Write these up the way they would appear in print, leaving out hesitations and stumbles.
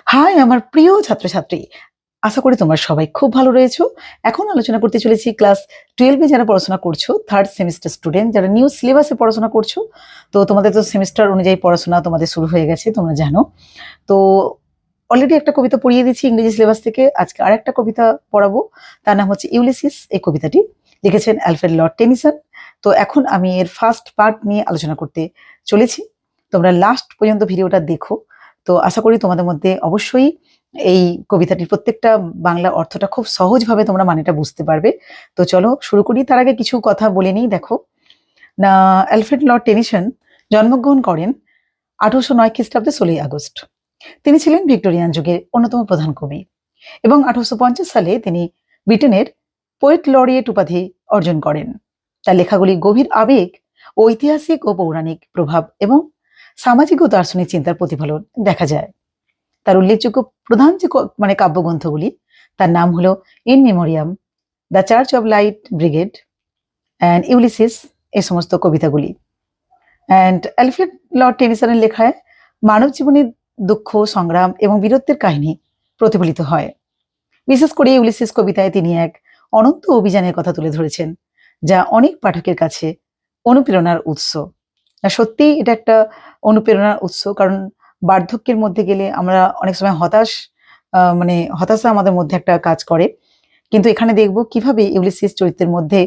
High আমার প্রিয় ছাত্রছাত্রী, আশা করি তোমরা সবাই খুব ভালো রয়েছো। এখন আলোচনা করতে চলেছি ক্লাস 12 এ যারা পড়াশোনা করছো, থার্ড সেমিস্টার স্টুডেন্ট যারা নিউ সিলেবাসে পড়াশোনা করছো। তো তোমাদের তো সেমিস্টার অনুযায়ী পড়াশোনা তোমাদের শুরু হয়ে গেছে, তোমরা জানো। তো অলরেডি একটা কবিতা পড়িয়ে দিচ্ছি ইংরেজি সিলেবাস থেকে। আজকে আরেকটা কবিতা পড়াবো, তার নাম হচ্ছে ইউলিসিস। এই কবিতাটি লিখেছেন অ্যালফ্রেড লর্ড টেনিসন। তো এখন আমি এর ফার্স্ট পার্ট নিয়ে আলোচনা করতে চলেছি। তোমরা লাস্ট পর্যন্ত ভিডিওটা দেখো। তো আশা করি তোমাদের মধ্যে অবশ্যই এই কবিতাটির প্রত্যেকটা বাংলা অর্থটা খুব সহজভাবে তোমরা মানেটা বুঝতে পারবে। তো চলো শুরু করি। তার আগে কিছু কথা বলে নিই। দেখো না, অ্যালফ্রেড লর্ড টেনিসন জন্মগ্রহণ করেন 1809 খ্রিস্টাব্দে 16ই আগস্ট। তিনি ছিলেন ভিক্টোরিয়ান যুগের অন্যতম প্রধান কবি এবং 1850 সালে তিনি ব্রিটেনের পোয়েট লরিয়েট উপাধি অর্জন করেন। তার লেখাগুলি গভীর আবেগ, ঐতিহাসিক ও পৌরাণিক প্রভাব এবং সামাজিক ও দার্শনিক চিন্তার প্রতিফলন দেখা যায়। তার উল্লেখযোগ্য প্রধান যে কাব্যগ্রন্থগুলি, তার নাম হলো In Memoriam, the Charge of Light Brigade and Ulysses, এই সমস্ত কবিতাগুলি। অ্যান্ড অ্যালফ্রেড লর্ড টেনিসনের লেখায় মানব জীবনের দুঃখ, সংগ্রাম এবং বীরত্বের কাহিনী প্রতিফলিত হয়। বিশেষ করে ইউলিসিস কবিতায় তিনি এক অনন্ত অভিযানের কথা তুলে ধরেছেন, যা অনেক পাঠকের কাছে অনুপ্রেরণার উৎস। সত্যি এটা একটা অনুপ্রেরণার উৎস, কারণ বার্ধক্যের মধ্যে গেলে আমরা অনেক সময় হতাশা আমাদের মধ্যে একটা কাজ করে। কিন্তু এখানে দেখব কিভাবে ইউলিসিস চরিত্রের মধ্যে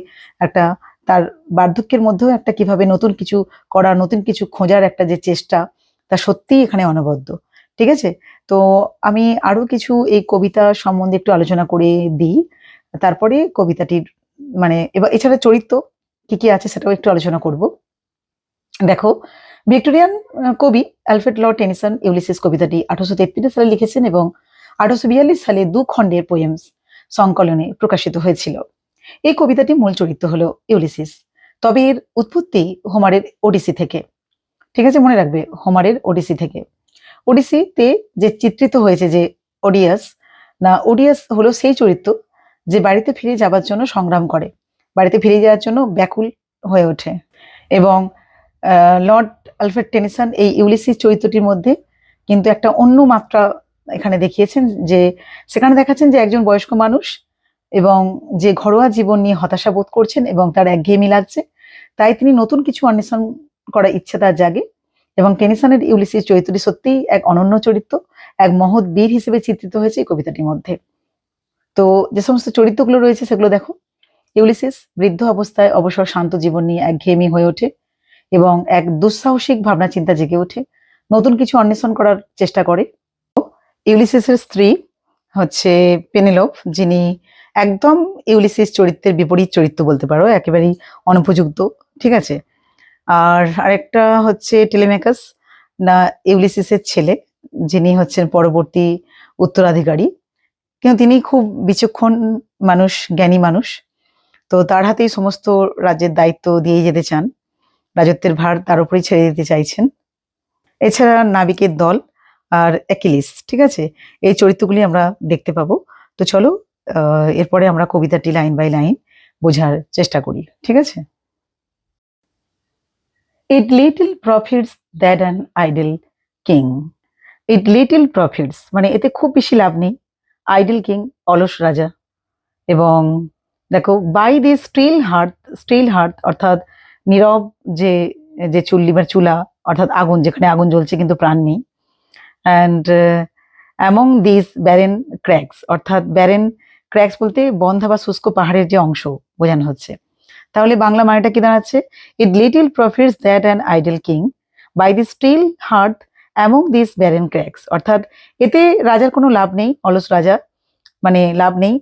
একটা, তার বার্ধক্যের মধ্যেও একটা কিভাবে নতুন কিছু করার, নতুন কিছু খোঁজার একটা যে চেষ্টা, তা সত্যিই এখানে অনবদ্য। ঠিক আছে, তো আমি আরো কিছু এই কবিতা সম্বন্ধে একটু আলোচনা করে দিই। তারপরে কবিতাটির এবার এছাড়া চরিত্র কি কি আছে সেটাও একটু আলোচনা করব। দেখো, ভিক্টোরিয়ান কবি অ্যালফ্রেড লর্ড টেনিসন ইউলিসিস কবিতাটি 1833 সালে লিখেছেন এবং 1842 সালে 2 খণ্ডের পোয়েমস সংকলনে প্রকাশিত হয়েছিল। এই কবিতাটি মূল চরিত্র হলো ইউলিসিস, তবে এর উৎপত্তি হোমারের ওডিসি থেকে। ঠিক আছে, মনে রাখবে, হোমারের ওডিসি থেকে। ওডিসিতে যে চিত্রিত হয়েছে যে ওডিয়াস, ওডিয়াস হলো সেই চরিত্র যে বাড়িতে ফিরে যাবার জন্য সংগ্রাম করে, বাড়িতে ফিরে যাওয়ার জন্য ব্যাকুল হয়ে ওঠে। এবং লর্ড অ্যালফ্রেড টেনিসন এই ইউলিসিস চরিত্রটির মধ্যে কিন্তু একটা অন্য মাত্রা এখানে দেখিয়েছেন, যে সেখানে দেখাচ্ছেন যে একজন বয়স্ক মানুষ এবং যে ঘরোয়া জীবন নিয়ে হতাশা বোধ করছেন এবং তার একঘেয়েমি লাগছে, তাই তিনি নতুন কিছু অন্বেষণ করার ইচ্ছে তার জাগে। এবং টেনিসনের ইউলিসিস চরিত্রটি সত্যিই এক অনন্য চরিত্র, এক মহৎ বীর হিসেবে চিত্রিত হয়েছে এই কবিতাটির মধ্যে। তো যে সমস্ত চরিত্রগুলো রয়েছে সেগুলো দেখো। ইউলিসিস বৃদ্ধ অবস্থায় অবসর শান্ত জীবন নিয়ে একঘেয়েমি হয়ে ওঠে এবং এক দুঃসাহসিক ভাবনা চিন্তা জেগে ওঠে, নতুন কিছু অন্বেষণ করার চেষ্টা করে। ইউলিসিসের স্ত্রী হচ্ছে পেনেলোপ, যিনি একদম ইউলিসিস চরিত্রের বিপরীত চরিত্র বলতে পারো, একেবারেই অনুপযুক্ত। ঠিক আছে, আর আরেকটা হচ্ছে টেলেমেকাস, না ইউলিসিসের ছেলে, যিনি হচ্ছেন পরবর্তী উত্তরাধিকারী, কিন্তু তিনি খুব বিচক্ষণ মানুষ, জ্ঞানী মানুষ। তো তার হাতেই সমস্ত রাজ্যের দায়িত্ব দিয়ে যেতে চান, রাজত্বের ভার তার উপরেই ছেড়ে দিতে চাইছেন। এছাড়া নাবিকের দল আর অ্যাকিলিস, ঠিক আছে, এই চরিত্রগুলি আমরা দেখতে পাবো। তো চলো এরপরে আমরা কবিতাটি লাইন বাই লাইন বোঝার চেষ্টা করি। ঠিক আছে। It little profits that an idle king. It little profits মানে এতে খুব বেশি লাভ নেই, আইডল কিং অলস রাজা। এবং দেখো, বাই দি স্টিল হার্থ অর্থাৎ নীরব যে যে চুল্লি বা চুলা, অর্থাৎ আগুন, যেখানে আগুন জ্বলছে কিন্তু প্রাণ নেই। And among these barren crags, অর্থাৎ ব্যারেন ক্র্যাকস বলতে বন্ধা বা শুষ্ক পাহাড়ের যে অংশ বোঝানো হচ্ছে। তাহলে বাংলা মানেটা কি দাঁড়াচ্ছে? It little profits that an idle king by the still hearth among these barren crags, অর্থাৎ এতে রাজার কোনো লাভ নেই, অলস রাজা মানে লাভ নেই,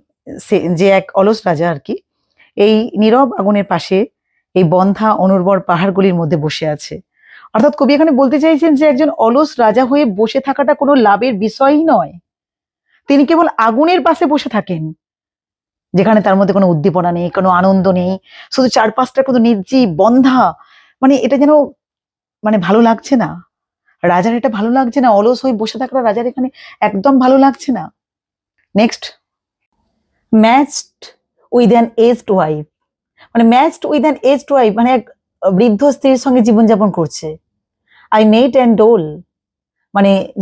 সে যে এক অলস রাজা আর কি, এই নীরব আগুনের পাশে এই বন্ধা অনুর্বর পাহাড়গুলির মধ্যে বসে আছে। অর্থাৎ কবি এখানে বলতে চাইছেন যে একজন অলস রাজা হয়ে বসে থাকাটা কোনো লাভের বিষয়ই নয়। তিনি কেবল আগুনের পাশে বসে থাকেন, যেখানে তার মধ্যে কোনো উদ্দীপনা নেই, কোনো আনন্দ নেই, শুধু চারপাশটা কোনো নির্জীব বন্ধা। এটা যেন ভালো লাগছে না, রাজার এটা ভালো লাগছে না, অলস হয়ে বসে থাকা রাজার এখানে একদম ভালো লাগছে না। Next, matched with an aged wife, matched with an aged wife এক বৃদ্ধ স্ত্রীর সঙ্গে জীবনযাপন করছে। আই মেড অ্যান্ড ডোল,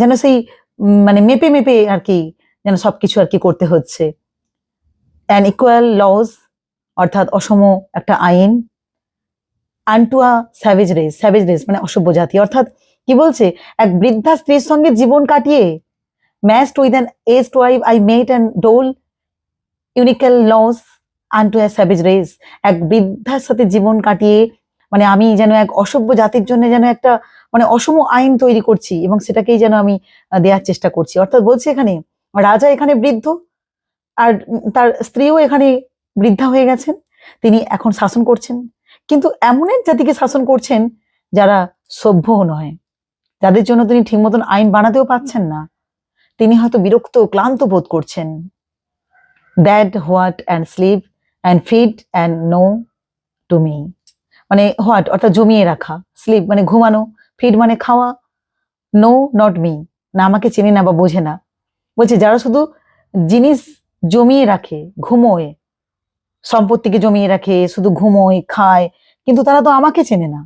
যেন সেই মানে মেপে মেপে আর কি যেন সবকিছু আর কি করতে হচ্ছে। অ্যান ইকুয়াল লজ, অর্থাৎ অসম একটা আইন। আনটু a savage race, savage race মানে অসভ্য জাতি, অর্থাৎ কি বলছে, এক বৃদ্ধা স্ত্রীর সঙ্গে জীবন কাটিয়ে matched with an aged wife I mete and dole unequal laws unto a savage race. এক বৃদ্ধার সাথে জীবন কাটিয়ে মানে আমি যেন এক অসভ্য জাতির জন্য যেন একটা মানে অসম আইন তৈরি করছি এবং সেটাকেই যেন আমি দেওয়ার চেষ্টা করছি। অর্থাৎ বলছে এখানে রাজা এখানে বৃদ্ধ, আর তার স্ত্রীও এখানে বৃদ্ধা হয়ে গেছেন, তিনি এখন শাসন করছেন, কিন্তু এমন এক জাতিকে শাসন করছেন যারা সভ্যও নয়, যাদের জন্য তিনি ঠিক মতন আইন বানাতেও পাচ্ছেন না। তিনি হয়তো বিরক্ত ক্লান্ত বোধ করছেন। That what and sleep and feed and know to me, মানে হোয়াট অর্থাৎ জমিয়ে রাখা, স্লিপ মানে ঘুমানো, ফিড মানে খাওয়া, নো নট মি না আমাকে চেনে না বা বোঝে না। বলছে যারা শুধু জিনিস জমিয়ে রাখে, ঘুমোয়, সম্পত্তিকে জমিয়ে রাখে, শুধু ঘুমোয় খায়, কিন্তু তারা তো আমাকে চেনে না।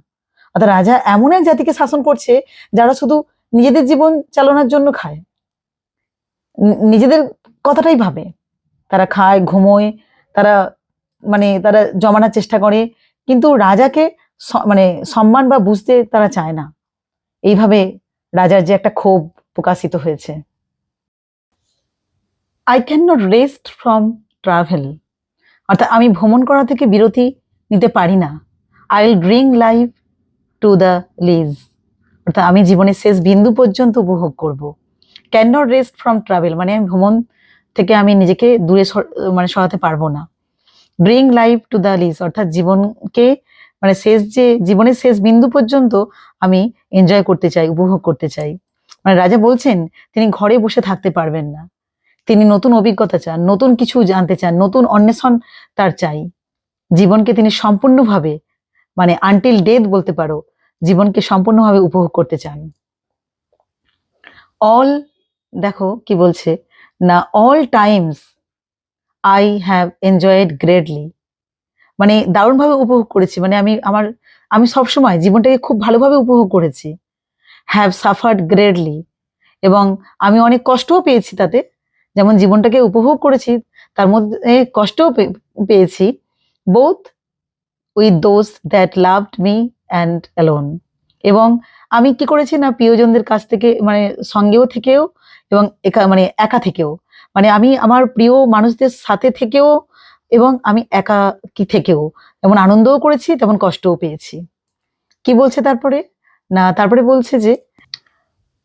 অর্থাৎ রাজা এমন এক জাতিকে শাসন করছে যারা শুধু নিজেদের জীবন চালানোর জন্য খায়, নিজেদের কথাটাই ভাবে, তারা খায় ঘুমোয়, তারা মানে তারা জমানোর চেষ্টা করে, কিন্তু রাজাকে মানে সম্মান বা বুঝতে তারা চায় না। এইভাবে রাজার যে একটা ক্ষোভ প্রকাশিত হয়েছে। I can not rest from travel, অর্থাৎ আমি ভ্রমণ করা থেকে বিরতি নিতে পারি না। I will bring life to the lees, অর্থাৎ আমি জীবনের শেষ বিন্দু পর্যন্ত উপভোগ করব। Can not rest from travel মানে আমি ভ্রমণ থেকে আমি নিজেকে দূরে মানে সরাতে পারবো না। Bring life to the lees অর্থাৎ জীবনকে মানে শেষ যে জীবনের শেষ বিন্দু পর্যন্ত আমি এনজয় করতে চাই, উপভোগ করতে চাই। মানে রাজা বলছেন তিনি ঘরে বসে থাকতে পারবেন না, তিনি নতুন অভিজ্ঞতা চান, নতুন কিছু জানতে চান, নতুন অন্বেষণ তার চাই। জীবনকে তিনি সম্পূর্ণভাবে মানে আনটিল ডেথ বলতে পারো, জীবনকে সম্পূর্ণভাবে উপভোগ করতে চান। অল, দেখো কি বলছে না, all Times I have enjoyed greatly, মানে দারুণভাবে উপভোগ করেছি, মানে আমি সবসময় জীবনটাকে খুব ভালোভাবে উপভোগ করেছি। হ্যাভ সাফার্ড গ্রেটলি, এবং আমি অনেক কষ্টও পেয়েছি তাতে, যেমন জীবনটাকে উপভোগ করেছি তার মধ্যে কষ্টও পেয়েছি। Both with those that loved me and alone, এবং আমি কি করেছি না প্রিয়জনদের কাছ থেকে মানে সঙ্গেও থেকেও এবং মানে একা থেকেও, মানে আমি আমার প্রিয় মানুষদের সাথে থেকেও এবং আমি একাকী থেকেও যেমন আনন্দও করেছি তেমন কষ্টও পেয়েছি। কি বলছে তারপরে না, তারপরে বলছে যে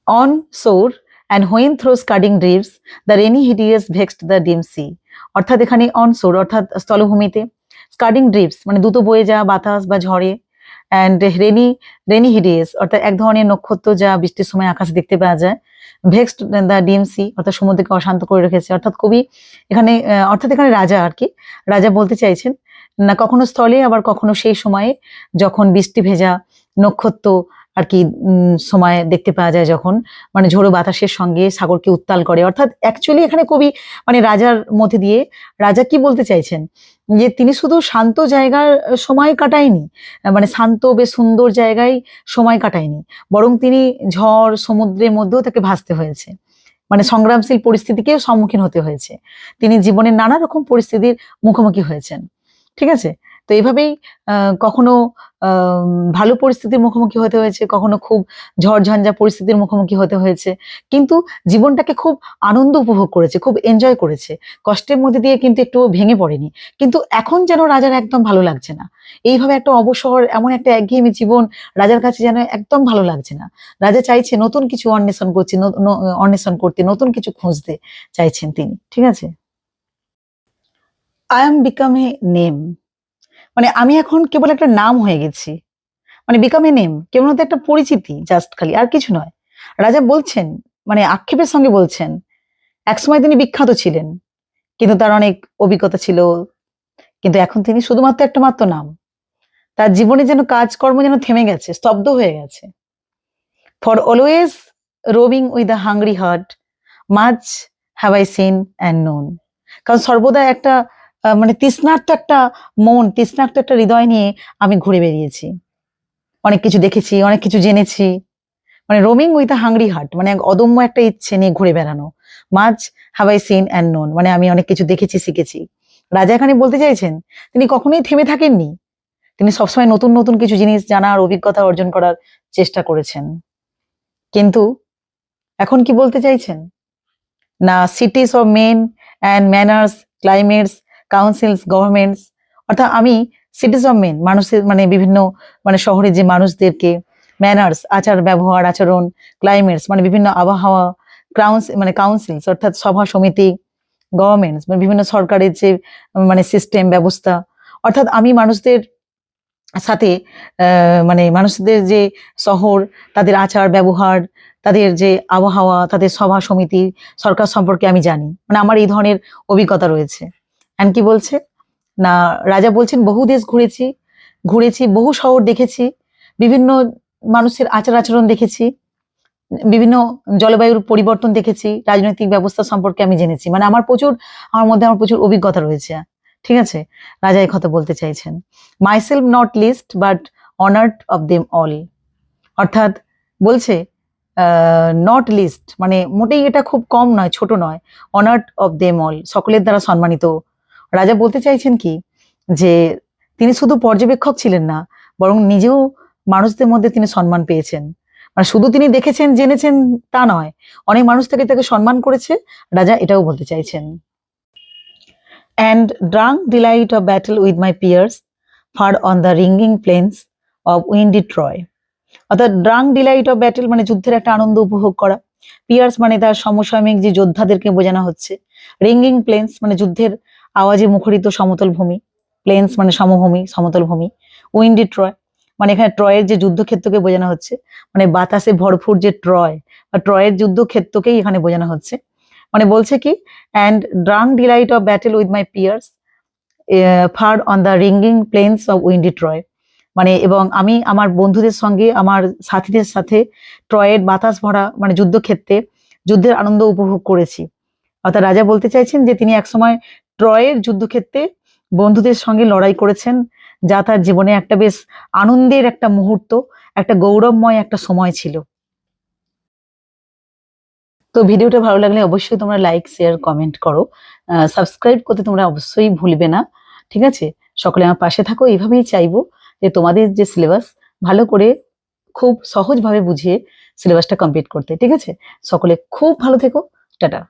on shore and when through scudding drifts the rainy Hyades vexed the dim sea, অর্থাৎ এখানে অন সোর অর্থাৎ স্থলভূমিতে, স্কার্ডিং ড্রিভস মানে দ্রুত বয়ে যাওয়া বাতাস বা ঝড়ে, অ্যান্ড রেনি হিডিয়াস অর্থাৎ এক ধরনের নক্ষত্র যা বৃষ্টির সময় আকাশে দেখতে পাওয়া যায়, ভেক্সড দ্য ডিম সি অর্থাৎ সমুদ্রকে অশান্ত করে রেখেছে। অর্থাৎ কবি এখানে অর্থাৎ এখানে রাজা আর কি, রাজা বলতে চাইছেন না কখনো স্থলে আবার কখনো সেই সময়ে যখন বৃষ্টি ভেজা নক্ষত্র আর কি সময় দেখতে পাওয়া যায়, যখন মানে ঝোড়ো বাতাসের সঙ্গে সাগরকে উত্তাল করে। অর্থাৎ অ্যাকচুয়ালি এখানে কবি মানে রাজার মধ্যে দিয়ে রাজা কি বলতে চাইছেন যে তিনি শুধু শান্ত জায়গার সময় কাটায়নি, মানে শান্ত বেশ সুন্দর জায়গায় সময় কাটায়নি, বরং তিনি ঝড় সমুদ্রের মধ্যেও তাকে ভাসতে হয়েছে, মানে সংগ্রামশীল পরিস্থিতিকেও সম্মুখীন হতে হয়েছে, তিনি জীবনের নানা রকম পরিস্থিতির মুখোমুখি হয়েছেন। ঠিক আছে, তো এইভাবেই কখনো ভালো পরিস্থিতির মুখোমুখি হতে হয়েছে, কখনো খুব ঝড়ঝঞ্ঝা পরিস্থিতির মুখোমুখি হতে হয়েছে, কিন্তু জীবনটাকে খুব আনন্দ উপভোগ করেছে, খুব এনজয় করেছে, কষ্টের মধ্যে দিয়ে কিন্তু একটু ভেঙে পড়েনি। কিন্তু এখন যেন রাজার একদম ভালো লাগছে না, এইভাবে একটা অবসর এমন একটা একঘেয়েমি জীবন রাজার কাছে যেন একদম ভালো লাগছে না। রাজা চাইছে নতুন কিছু অন্বেষণ করতে, নতুন কিছু খুঁজতে চাইছেন তিনি। ঠিক আছে, I am become a name, মানে আমি এখন কেবল একটা নাম হয়ে গেছি, মানে বিকাম এ নেম কেবল একটা পরিচিতি, জাস্ট খালি, আর কিছু নয়। রাজা বলছেন মানে আক্ষেপের সঙ্গে বলছেন একসময় তিনি বিখ্যাত ছিলেন, কিন্তু তার অনেক অভিজ্ঞতা ছিল, কিন্তু এখন তিনি শুধুমাত্র একটা মাত্র নাম। তার জীবনে যেন কাজকর্ম যেন থেমে গেছে, স্তব্ধ হয়ে গেছে। For always roving with the hungry heart much have I seen and known, কারণ সর্বদা একটা মানে তৃষ্ণার্ত একটা মন, তৃষ্ণার্ত একটা হৃদয় নিয়ে আমি ঘুরে বেরিয়েছি, অনেক কিছু দেখেছি, অনেক কিছু জেনেছি, মানে roaming with a hungry heart, মানে এক অদম্য একটা ইচ্ছে নিয়ে ঘুরে বেড়ানো। Much have I seen and known, মানে আমি অনেক কিছু দেখেছি শিখেছি। রাজা এখানে বলতে চাইছেন তিনি কখনোই থেমে থাকেননি, তিনি সবসময় নতুন নতুন কিছু জিনিস জানার, অভিজ্ঞতা অর্জন করার চেষ্টা করেছেন। কিন্তু এখন কি বলতে চাইছেন না, cities of men and manners, climates, councils, governments, অর্থাৎ আমি সিটিস অফ মেন, মানুষের মানে বিভিন্ন মানে শহরের যে মানুষদেরকে, ম্যানার্স আচার ব্যবহার আচরণ, ক্লাইমেটস মানে বিভিন্ন আবহাওয়া, মানে কাউন্সিলস অর্থাৎ সভা সমিতি, গভর্নমেন্টস মানে বিভিন্ন সরকারের যে মানে সিস্টেম ব্যবস্থা, অর্থাৎ আমি মানুষদের সাথে মানে মানুষদের যে শহর, তাদের আচার ব্যবহার, তাদের যে আবহাওয়া, তাদের সভা সমিতি, সরকার সম্পর্কে আমি জানি, মানে আমার এই ধরনের অভিজ্ঞতা রয়েছে। অ্যান্ড কি বলছে না, রাজা বলছেন বহু দেশ ঘুরেছি, বহু শহর দেখেছি, বিভিন্ন মানুষের আচার আচরণ দেখেছি, বিভিন্ন জলবায়ুর পরিবর্তন দেখেছি, রাজনৈতিক ব্যবস্থা সম্পর্কে আমি জেনেছি, মানে আমার প্রচুর অভিজ্ঞতা রয়েছে। ঠিক আছে, রাজা এই কথা বলতে চাইছেন। Myself not list but honoured of them all, অর্থাৎ বলছে নট লিস্ট মানে মোটেই এটা খুব কম নয়, ছোট নয়, অনার্ড অফ দেম অল সকলের দ্বারা সম্মানিত। রাজা বলতে চাইছেন কি যে তিনি শুধু পর্যবেক্ষক ছিলেন না, বরং নিজেও মানুষদের মধ্যে তিনি সম্মান পেয়েছেন। মানে শুধু তিনি দেখেছেন জেনেছেন তা নয়, অনেক মানুষ তাকে সম্মান করেছে, রাজা এটাও বলতে চাইছেন। and drunk delight of battle with my peers far on the ringing plains of windy Troy, অর্থাৎ ড্রাং ডিলাইট অফ ব্যাটেল মানে যুদ্ধের একটা আনন্দ উপভোগ করা, পিয়ার্স মানে তার সমসাময়িক যে যোদ্ধাদেরকে বোঝানো হচ্ছে, রিঙ্গিং প্লেন্স মানে যুদ্ধের আওয়াজে মুখরিত সমতল ভূমি, প্লেন্স মানে সমভূমি সমতল ভূমি, উইন্ডি ট্রয় মানে এখানে ট্রয়ের যে যুদ্ধক্ষেত্রকে বোঝানো হচ্ছে, মানে বাতাসে ভরপুর যে ট্রয় বা ট্রয়ের যুদ্ধক্ষেত্রকেই এখানে বোঝানো হচ্ছে। মানে বলছে কি and drunk delight of battle with my peers far on the ringing plains of windy Troy, মানে এবং আমি আমার বন্ধুদের সঙ্গে আমার সাথীদের সাথে ট্রয়ের বাতাস ভরা মানে যুদ্ধক্ষেত্রে যুদ্ধের আনন্দ উপভোগ করেছি। অর্থাৎ রাজা বলতে চাইছেন যে তিনি একসময় ট্রয়ের যুদ্ধক্ষেত্রে বন্ধুদের সঙ্গে লড়াই করেছেন, যা তার জীবনে একটা বেশ আনন্দের একটা মুহূর্ত, একটা গৌরবময় একটা সময় ছিল। তো ভিডিওটা ভালো লাগলে অবশ্যই তোমরা লাইক শেয়ার কমেন্ট করো, সাবস্ক্রাইব করতে তোমরা অবশ্যই ভুলবে না। ঠিক আছে, সকলে আমার পাশে থাকো, এইভাবেই চাইবো যে তোমাদের যে সিলেবাস ভালো করে খুব সহজভাবে বুঝিয়ে সিলেবাসটা কমপ্লিট করতে। ঠিক আছে, সকলে খুব ভালো থেকো, টাটা।